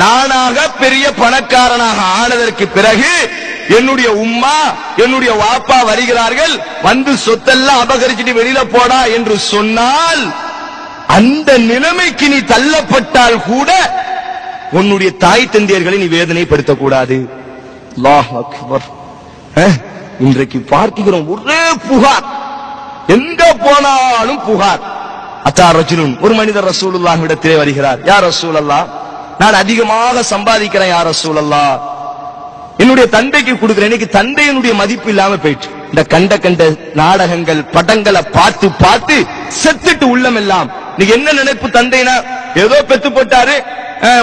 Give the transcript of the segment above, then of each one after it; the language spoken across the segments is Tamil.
நானாக பெரிய பணக்காரனாக ஆனதற்கு பிறகு என்னுடைய உம்மா என்னுடைய வாப்பா வருகிறார்கள், வந்து சொத்தெல்லாம் அபகரிச்சுட்டு வெளியில போடா என்று சொன்னால், அந்த நிலைமைக்கு நீ தள்ளப்பட்டால் கூட உன்னுடைய தாய் தந்தையர்களை நீ வேதனைப்படுத்தக்கூடாது. அல்லாஹ் அக்பர். இன்றைக்கு பார்க்கிறோம் ஒரே புகார், எங்க போனாலும் புகார். அத்தா ரஜுலுன், ஒரு மனிதர் ரசூலுல்லாஹ் இடத்திலே வருகிறார். யா ரசூலல்லாஹ், நான் அதிகமாக சம்பாதிக்கிறேன் யா ரசூலல்லாஹ், என்னுடைய தந்தைக்கு கொடுக்கிறேன். எனக்கு தந்தையினுடைய மதிப்பு இல்லாம போயிட்டு, இந்த கண்ட நாடகங்கள் படங்களை பார்த்து பார்த்து செத்துட்டு உள்ளம் எல்லாம். நீங்க என்ன நினைப்பு? தந்தைனா ஏதோ பெத்து போட்டாரு,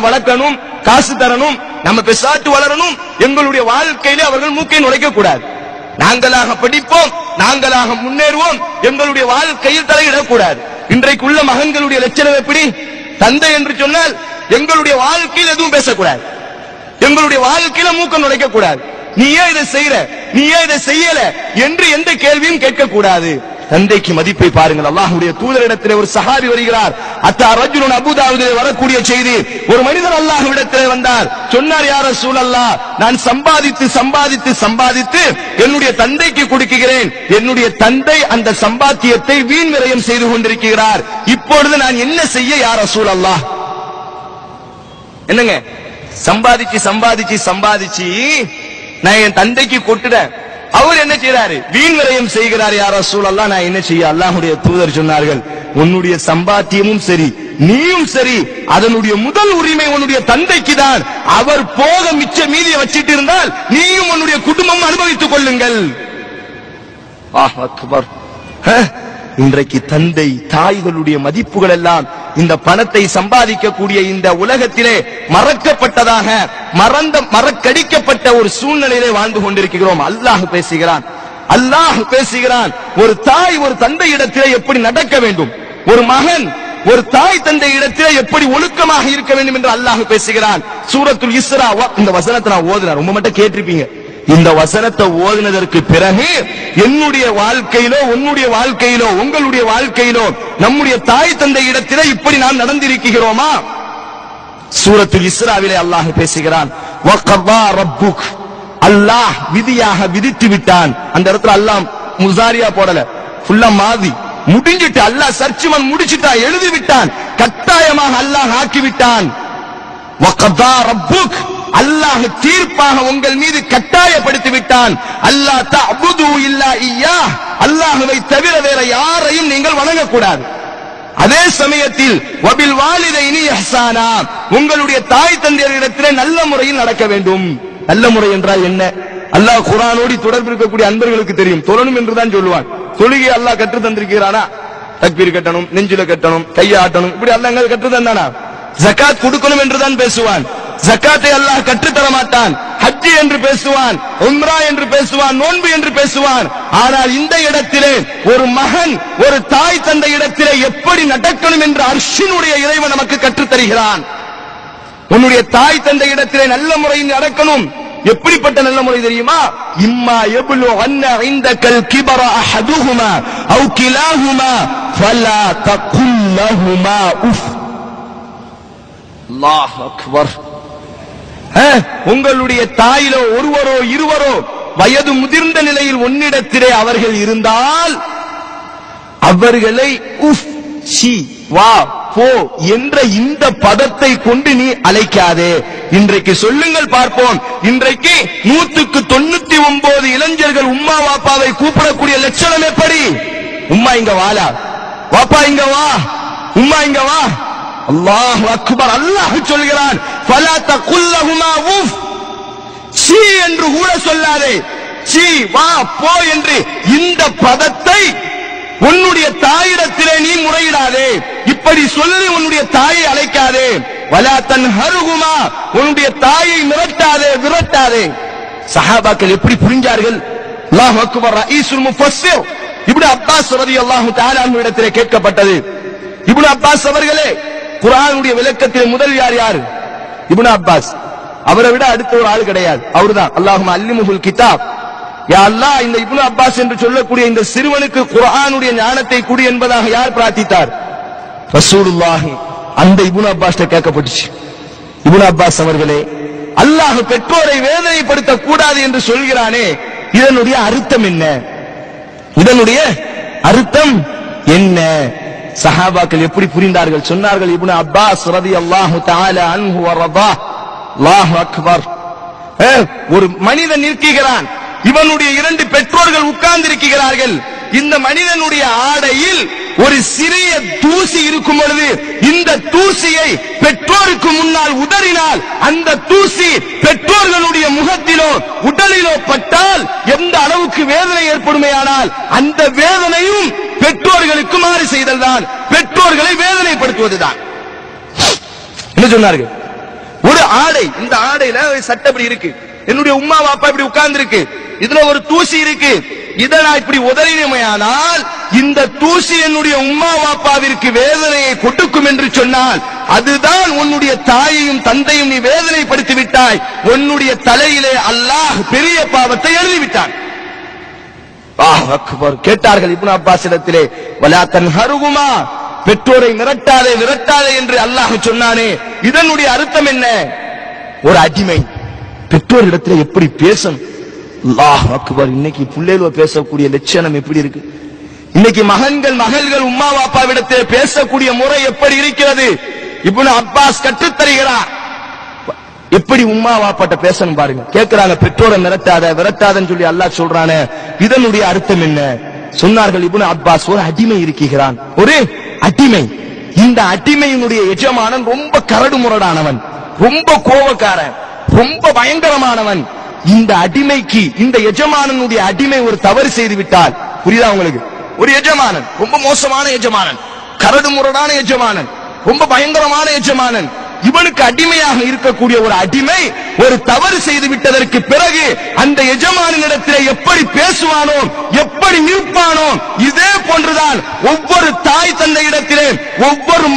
வளர்க்கணும், காசு தரணும், நம்ம பெசாட்டு வளரணும். எங்களுடைய வாழ்க்கையில அவர்கள் மூக்கை நுழைக்க கூடாது. நாங்களாக படிப்போம், நாங்களாக முன்னேறுவோம், எங்களுடைய வாழ்க்கையில் தலையிடக்கூடாது. இன்றைக்கு உள்ள மகன்களுடைய லட்சணம் எப்படி? தந்தை என்று சொன்னால் எங்களுடைய வாழ்க்கையில் எதுவும் பேசக்கூடாது, எங்களுடைய வாழ்க்கையில மூக்க நுழைக்க கூடாது. நீ ஏன் இதை செய்யற, நீ ஏன் இதை செய்யல என்று எந்த கேள்வியும் கேட்கக்கூடாது. தந்தைக்கு மதிப்பை பாருங்கள். அல்லாஹ்வுடைய தூதரிடத்திலே ஒரு சஹாபி வருகிறார். அத்தா ரஜுலுன், அபூதாவுதிலே வரக்கூடிய செய்தி. ஒரு மனிதர் அல்லாஹ்விடத்திலே வந்தார். சொன்னார், யா ரசூலல்லாஹ், நான் சம்பாதித்து சம்பாதித்து சம்பாதித்து என்னுடைய தந்தைக்கு கொடுக்கிறேன். என்னுடைய தந்தை அந்த சம்பாத்தியத்தை வீண் விரயம் செய்து கொண்டிருக்கிறார். இப்பொழுது நான் என்ன செய்ய யா ரசூலல்லாஹ்? என்னங்க, சம்பாதிச்சு சம்பாதிச்சு சம்பாதிச்சு நான் என் தந்தைக்கு கொட்டுறேன். அவர் என்ன செய்யறாரு? வீண் விரயம் செய்கிறார். யா ரசூலல்லாஹ், நான் என்ன செய்ய? அல்லாஹ்வுடைய தூதர் சொன்னார்கள், உன்னுடைய சம்பாத்தியமும் சரி, நீயும் சரி, அதனுடைய முதல் உரிமை உன்னுடைய தந்தைக்கு தான். அவர் போக மிச்ச மீதியை வச்சிட்டு இருந்தால் நீயும் உன்னுடைய குடும்பம் அனுபவித்துக் கொள்ளுங்கள். அல்லாஹ் அக்பர். இன்றைக்கு தந்தை தாய்களுடைய மதிப்புகள் எல்லாம் இந்த பணத்தை சம்பாதிக்கக்கூடிய இந்த உலகத்திலே மறக்கப்பட்டதாக, மறக்கடிக்கப்பட்ட ஒரு சூழ்நிலையிலே வாழ்ந்து கொண்டிருக்கிறோம். அல்லாஹ் பேசுகிறான், அல்லாஹ் பேசுகிறான். ஒரு தாய் ஒரு தந்தை இடத்திலே எப்படி நடக்க வேண்டும், ஒரு மகன் ஒரு தாய் தந்தை இடத்திலே எப்படி ஒழுக்கமாக இருக்க வேண்டும் என்று அல்லாஹ் பேசுகிறான். சூரத்துல் இஸ்ரா. இந்த வசனத்தை நான் ஓதுறேன், ரொம்ப மட்டும் கேட்டிருப்பீங்க. இந்த வசனத்தை ஓதினதற்கு பிறகு என்னுடைய வாழ்க்கையிலோ உன்னுடைய வாழ்க்கையிலோ உங்களுடைய வாழ்க்கையிலோ நம்முடைய தாய் தந்தை இடத்திலே இப்படி நாம் நடந்திருக்கிறோமா? சூரத்துல் இஸ்ராவிலே அல்லாஹ் பேசுகிறான். வகதா ரப்புக், அல்லாஹ் விதியாக விதித்து விட்டான். அந்த இடத்துல அல்லாஹ் முசாரியா போடல, ஃபுல்லா மாதி முடிஞ்சிட்டு. அல்லாஹ் சர்ச்சுமன் முடிச்சிட்டா, எழுதி விட்டான், கட்டாயமாக அல்லாஹ் ஆக்கி விட்டான். வகதா ரப்புக், அல்லாஹ் தீர்ப்பாக உங்கள் மீது கட்டாயப்படுத்தி விட்டான். அல்லாஹ் தஅபுது இல்லா இய்யா, அல்லாஹ்வை தவிர வேற யாரையும் நீங்கள் வணங்கக்கூடாது. அதே சமயத்தில் வபில் வாலிதைனி இஹ்சானா, உங்களுடைய தாய் தந்தையரிடத்திலே நல்ல முறையில் நடக்க வேண்டும். நல்ல முறை என்றால் என்ன? அல்லாஹ் குர்ஆனோடு தொடர்பு இருக்கக்கூடிய அன்பர்களுக்கு தெரியும். தொழணும் என்றுதான் சொல்லுவான். தொழுகை அல்லாஹ் கற்று தந்திருக்கிறானா? தக்பீர் கட்டணும், நெஞ்சில கட்டணும், கையை ஆட்டணும், இப்படி அல்லாஹ் எங்க கற்று தந்தானா? ஜகாத் கொடுக்கணும் என்றுதான் பேசுவான். ஜகாத்தை அல்லாஹ் கற்றுத்தர மாட்டான். ஹஜ் என்று பேசுவான், உம்ரா என்று பேசுவான், நோன்பு என்று பேசுவான். ஆனால் இந்த இடத்திலே ஒரு மகன் ஒரு தாய் தந்தை இடத்திலே எப்படி நடக்கணும் என்று அர்ஷினுடைய இறைவன் நமக்கு கற்றுத் தருகிறான். உன்னுடைய தாய் தந்தை இடத்திலே நல்ல முறையில் நடக்கணும். எப்படிப்பட்ட நல்ல முறை தெரியுமா? இம்மா யப்லு அன்ன இந்தகல் கிபர அஹதுஹுமா அவ் கிலாஹுமா ஃபலா தகுல் லஹுமா உஃப். அல்லாஹ் அக்பர். உங்களுடைய தாயிலோ ஒருவரோ இருவரோ வயது முதிர்ந்த நிலையில் உன்னிடத்திலே அவர்கள் இருந்தால் அவர்களை உஃப், சி, வா, போ என்ற இந்த பதத்தை கொண்டு நீ அழைக்காதே. இன்றைக்கு சொல்லுங்கள் பார்ப்போம். இன்றைக்கு 199 இளைஞர்கள் உம்மா வாப்பாவை கூப்பிடக்கூடிய லட்சணம் எப்படி? உம்மா இங்க வாலா, வாப்பா இங்க வா, உம்மா இங்க வா. அல்லாஹ் அக்பர். அல்லாஹ் சொல்கிறான், ஃபலா தகுல் லஹுமா உஃப், சீ என்று கூட சொல்லாதே, சீ, வா, போ என்று இந்த பதத்தை உன்னுடைய தாயிடத்திலே நீ முறையிடாதே. இப்படி சொல்லி உன்னுடைய தாயை அழைக்காதே. வலா தன்ஹருஹுமா, உன்னுடைய தாயை மிரட்டாதே, விரட்டாதே. சஹாபாக்கள் எப்படி புரிஞ்சார்கள்? அல்லாஹ் அக்பர். ரயீசுல் முஃபஸ்ஸிர் இப்னு அப்பாஸ் ரலியல்லாஹு தஆலா அன்ஹு இடத்திலே கேட்கப்பட்டது, இப்னு அப்பாஸ் அவர்களே, குர்ஆனுடைய விளக்கத்தில் முதல் யார்? இப்னு அப்பாஸ். அவரை விட அடுத்த ஒரு ஆள் கிடையாது, அவர்தான். அல்லாஹும்ம அல்லிமுஹுல் கிதாப். யா அல்லாஹ், இந்த இப்னு அப்பாஸ் என்று சொல்லக்கூடிய இந்த சிறுவனுக்கு குர்ஆனுடைய ஞானத்தை கொடு என்பதாக யார் பிரார்த்தித்தார்? ரசூலுல்லாஹி. அந்த இப்னு அப்பாஸ் கேட்கப்பட்டுச்சு, இப்னு அப்பாஸ் அவர்களே, அல்லாஹ் பெற்றோரை வேதனைப்படுத்த கூடாது என்று சொல்கிறானே, இதனுடைய அர்த்தம் என்ன? இதனுடைய அர்த்தம் என்ன? சஹாபாக்கள் எப்படி புரிந்தார்கள்? சொன்னார்கள், இப்னு அப்பாஸ் ரலியல்லாஹு தஆலா அன்ஹு வர்தா, அல்லாஹு அக்பர். ஒரு மனிதன் இருக்கிறான், இவனுடைய 2 பெற்றோர்கள் உட்கார்ந்து இருக்கிறார்கள். இந்த மனிதனுடைய ஆடையில் ஒரு சிறிய தூசி இருக்கும் பொழுது இந்த தூசியை பெற்றோருக்கு முன்னால் உதறினால் அந்த தூசி பெற்றோர்களுடைய முகத்திலோ உடலிலோ பட்டால் எந்த அளவுக்கு வேதனை ஏற்படுமையானால் அந்த வேதனையும் பெற்றோர்களுக்கு மாறு செய்தல் தான், பெற்றோர்களை வேதனைப்படுத்துவதுதான். என்ன சொன்னார்கள்? ஒரு ஆடை, இந்த ஆடையில சட்டப்படி இருக்கு, என்னுடைய உம்மா வாப்பா இப்படி உட்கார்ந்து இருக்கு, இதுல ஒரு தூசி இருக்கு, இதை நான் இப்படி உதறினமையானால் இந்த தூசி என்னுடைய உம்மா வாப்பாவிற்கு வேதனையை கொடுக்கும் என்று சொன்னால் அதுதான் உன்னுடைய தாயையும் தந்தையும் நீ வேதனைப்படுத்தி விட்டாய், உன்னுடைய தலையிலே அல்லாஹ் பெரிய பாவத்தை எழுதிவிட்டான். கேட்டார்கள் இப்னு அப்பாஸ் இடத்திலே, வலா தன்ஹருகுமா, பெற்றோரை மிரட்டாதே விரட்டாதே என்று அல்லாஹ் சொன்னானே, இதனுடைய அர்த்தம் என்ன? ஒரு அடிமை பெற்றோர் இடத்துல எப்படி பேசணும்? அல்லாஹ் அக்பர். இன்னைக்கு பிள்ளைகள பேசக்கூடிய லட்சணம் எப்படி இருக்கு? இன்னைக்கு மகள்கள் உம்மா வாப்பாவிடத்தில் பேசக்கூடிய முறை எப்படி இருக்கிறது? இப்னு அப்பாஸ் கற்றுத் தருகிறார் எப்படி உம்மா வாப்பாட்ட பேசணும் பாருங்க. கேட்கிறாங்க, பெற்றோரை மிரட்டாத விரட்டாதன்னு சொல்லி அல்லாஹ் சொல்றானே, இதனுடைய அர்த்தம் என்ன? சொன்னார்கள் இப்னு அப்பாஸ், ஒரு அடிமை இருக்கிறான், ஒரு அடிமை. இந்த அடிமையினுடைய எஜமானன் ரொம்ப கரடு முரடானவன், ரொம்ப கோபக்காரன், ரொம்ப பயங்கரமானவன். இந்த அடிமைக்கு, இந்த எஜமானனுடைய அடிமை ஒரு தவறு செய்து விட்டால், புரியுதா உங்களுக்கு? ஒரு எஜமானன், ரொம்ப மோசமான எஜமானன், கரடு முரடான எஜமானன், ரொம்ப பயங்கரமான எஜமானன், இவனுக்கு அடிமையாக இருக்கக்கூடிய ஒரு அடிமை ஒரு தவறு செய்து விட்டதற்கு பிறகு அந்த எஜமானிடத்தில் எப்படி பேசுவானோ, எப்படி நிற்பானோ, இதே போன்றுதான் ஒவ்வொரு தாய் தந்தை இடத்திலே ஒவ்வொரு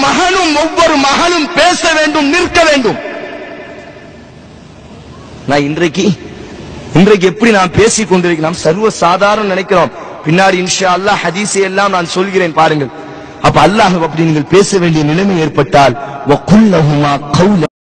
மகனும் பேச வேண்டும், நிற்க வேண்டும். நான் இன்றைக்கு எப்படி நான் பேசிக் கொண்டிருக்கிறோம், சர்வ சாதாரண நினைக்கிறோம். பின்னாடி இன்ஷா அல்லாஹ் ஹதீஸை எல்லாம் நான் சொல்கிறேன் பாருங்கள். அப்ப அல்லாஹ் அப்படி நீங்கள் பேச வேண்டிய நிலைமை ஏற்பட்டால் வகுல்லஹுமா கௌல